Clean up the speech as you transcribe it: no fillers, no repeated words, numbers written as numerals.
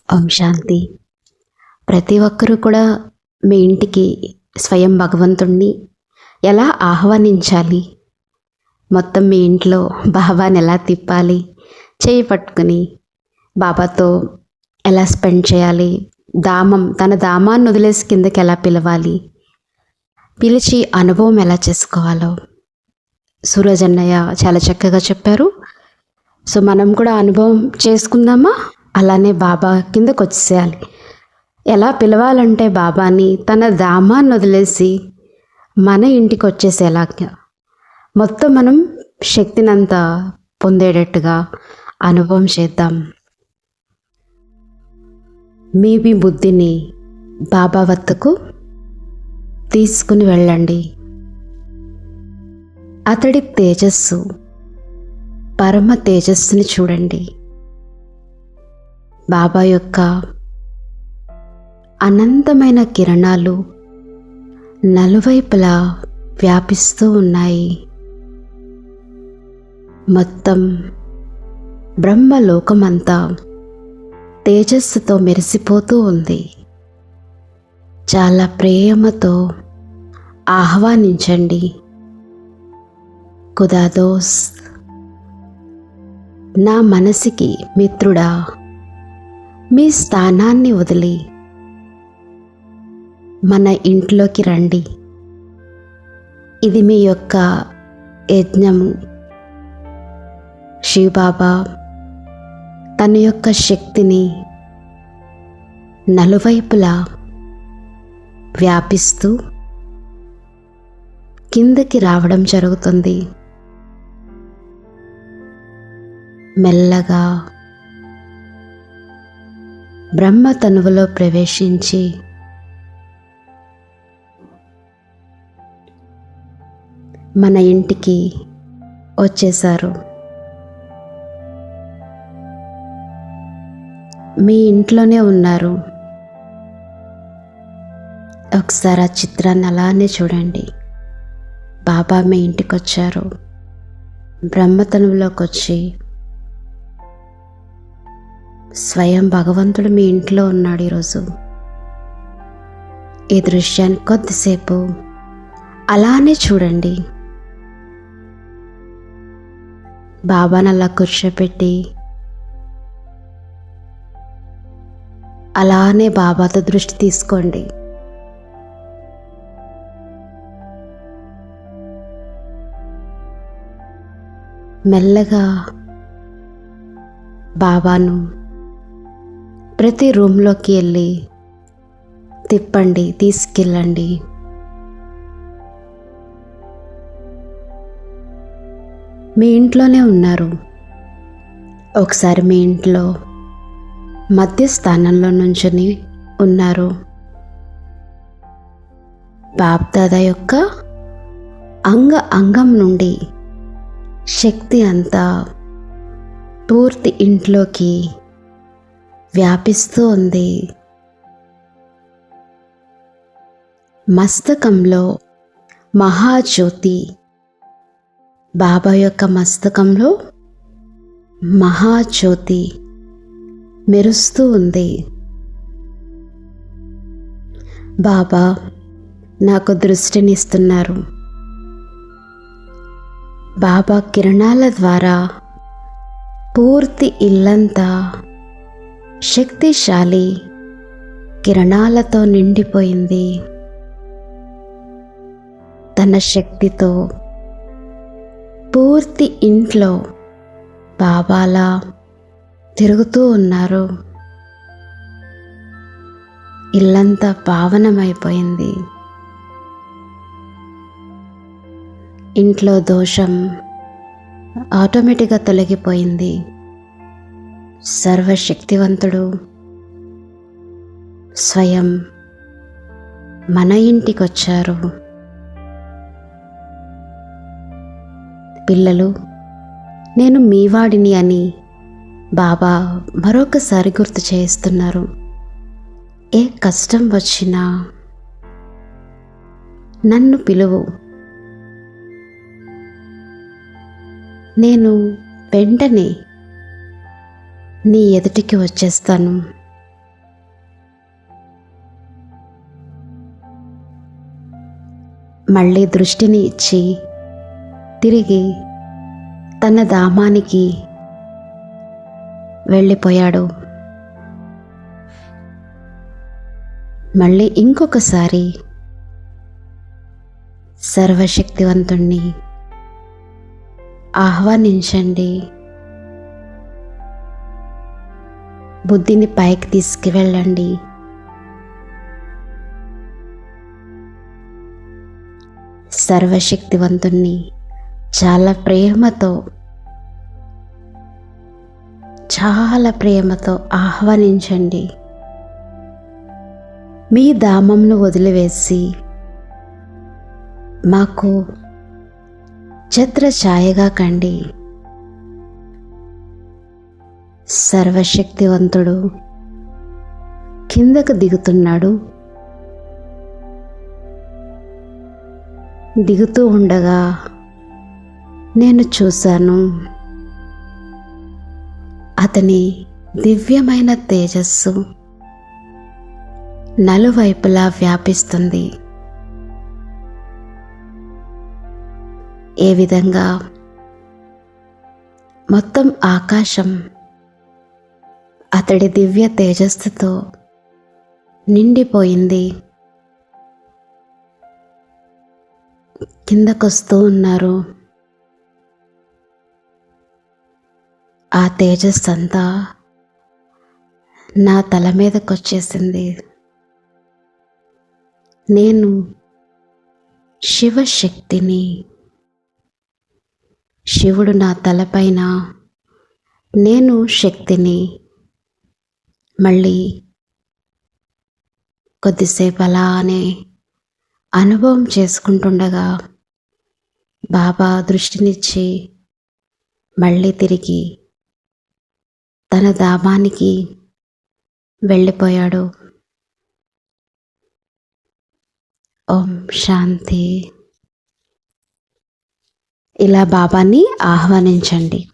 ఓం శాంతి. ప్రతి ఒక్కరూ కూడా మీ ఇంటికి స్వయం భగవంతుణ్ణి ఎలా ఆహ్వానించాలి, మొత్తం మీ ఇంట్లో బాబాని ఎలా తిప్పాలి, చేయి పట్టుకుని బాబాతో ఎలా స్పెండ్ చేయాలి, తన ధామాన్ని వదిలేసి కిందకి ఎలా పిలవాలి, పిలిచి అనుభవం ఎలా చేసుకోవాలో సూరజ్ అన్నయ్య చాలా చక్కగా చెప్పారు. సో మనం కూడా అనుభవం చేసుకుందామా? అలానే బాబా కిందకు వచ్చేయాలి. ఎలా పిలవాలంటే బాబాని తన ధామాన్ని వదిలేసి మన ఇంటికి వచ్చేసేలాగా మొత్తం మనం శక్తినంతా పొందేటట్టుగా అనుభవం చేద్దాం. మీ బుద్ధిని బాబా వద్దకు తీసుకుని వెళ్ళండి. అతడి తేజస్సు, పరమ తేజస్సుని చూడండి. బాబా యొక్క అనంతమైన కిరణాలు నలువైపులా వ్యాపిస్తూ ఉన్నాయి. మొత్తం బ్రహ్మలోకమంతా తేజస్సుతో మెరిసిపోతూ ఉంది. చాలా ప్రేమతో ఆహ్వానించండి. ఖుదాదోస్, నా మనసుకి మిత్రుడా, మీ స్థానాన్ని వదిలి మన ఇంట్లోకి రండి. ఇది మీ యొక్క యజ్ఞము. శివబాబా తన యొక్క శక్తిని నలువైపులా వ్యాపిస్తూ కిందకి రావడం జరుగుతుంది. మెల్లగా బ్రహ్మ తనువులో ప్రవేశించి మన ఇంటికి వచ్చేశారు. మీ ఇంట్లోనే ఉన్నారు. ఒకసారి ఆ చిత్రాన్ని అలానే చూడండి. బాబా మీ ఇంటికి వచ్చారు. బ్రహ్మతనువులోకి వచ్చి స్వయం భగవంతుడు మీ ఇంట్లో ఉన్నాడు. ఈరోజు ఈ దృశ్యాన్ని కొద్దిసేపు అలానే చూడండి. బాబాను అలా కూర్చోపెట్టి అలానే బాబాతో దృష్టి తీసుకోండి. మెల్లగా బాబాను ప్రతి రూమ్లోకి వెళ్ళి తిప్పండి, తీసుకెళ్ళండి. మీ ఇంట్లోనే ఉన్నారు. ఒకసారి మీ ఇంట్లో మధ్య స్థానంలో నుంచుని ఉన్నారు. బాప్దాదా యొక్క అంగం నుండి శక్తి అంతా పూర్తి ఇంట్లోకి వ్యాపిస్తూ ఉంది. మస్తకంలో మహాజ్యోతి, బాబా యొక్క మస్తకంలో మహాజ్యోతి మెరుస్తూ ఉంది. బాబా నాకు దృష్టినిస్తున్నారు. బాబా కిరణాల ద్వారా పూర్తి ఇల్లంతా శక్తిశాలి కిరణాలతో నిండిపోయింది. తన శక్తితో పూర్తి ఇంట్లో బాబాలా తిరుగుతూ ఉన్నారు. ఇల్లంతా పావనమైపోయింది. ఇంట్లో దోషం ఆటోమేటిక్గా తొలగిపోయింది. సర్వశక్తివంతుడు స్వయం మన ఇంటికి వచ్చారు. పిల్లలు, నేను మీ వాడిని అని బాబా మరొకసారి గుర్తు చేస్తున్నారు. ఏ కష్టం వచ్చినా నన్ను పిలువు, నేను వెంటనే నీ ఎదుటికి వచ్చేస్తాను. మళ్ళీ దృష్టిని ఇచ్చి తిరిగి తన ధామానికి వెళ్ళిపోయాడు. మళ్ళీ ఇంకొకసారి సర్వశక్తివంతుణ్ణి ఆహ్వానించండి. బుద్ధిని పైకి తీసుకువెళ్ళండి. సర్వశక్తివంతుణ్ణి చాలా ప్రేమతో ఆహ్వానించండి. మీ ధామంను వదిలివేసి మాకు ఛత్రఛాయగా కండి. సర్వశక్తివంతుడు కిందకు దిగుతున్నాడు. దిగుతూ ఉండగా నేను చూశాను. అతని దివ్యమైన తేజస్సు నలువైపులా వ్యాపిస్తుంది. ఏ విధంగా మొత్తం ఆకాశం అతడి దివ్య తేజస్సుతో నిండిపోయింది. కిందకొస్తూ ఉన్నారు. ఆ తేజస్సు అంతా నా తల మీదకొచ్చేసింది. నేను శివశక్తిని. శివుడు నా తలపైన, నేను శక్తిని. మళ్ళీ కొద్దిసేపు అలానే అనుభవం చేసుకుంటుండగా బాబా దృష్టినిచ్చి మళ్ళీ తిరిగి తన ధామానికి వెళ్ళిపోయాడు. ఓం శాంతి. ఇలా బాబాని ఆహ్వానించండి.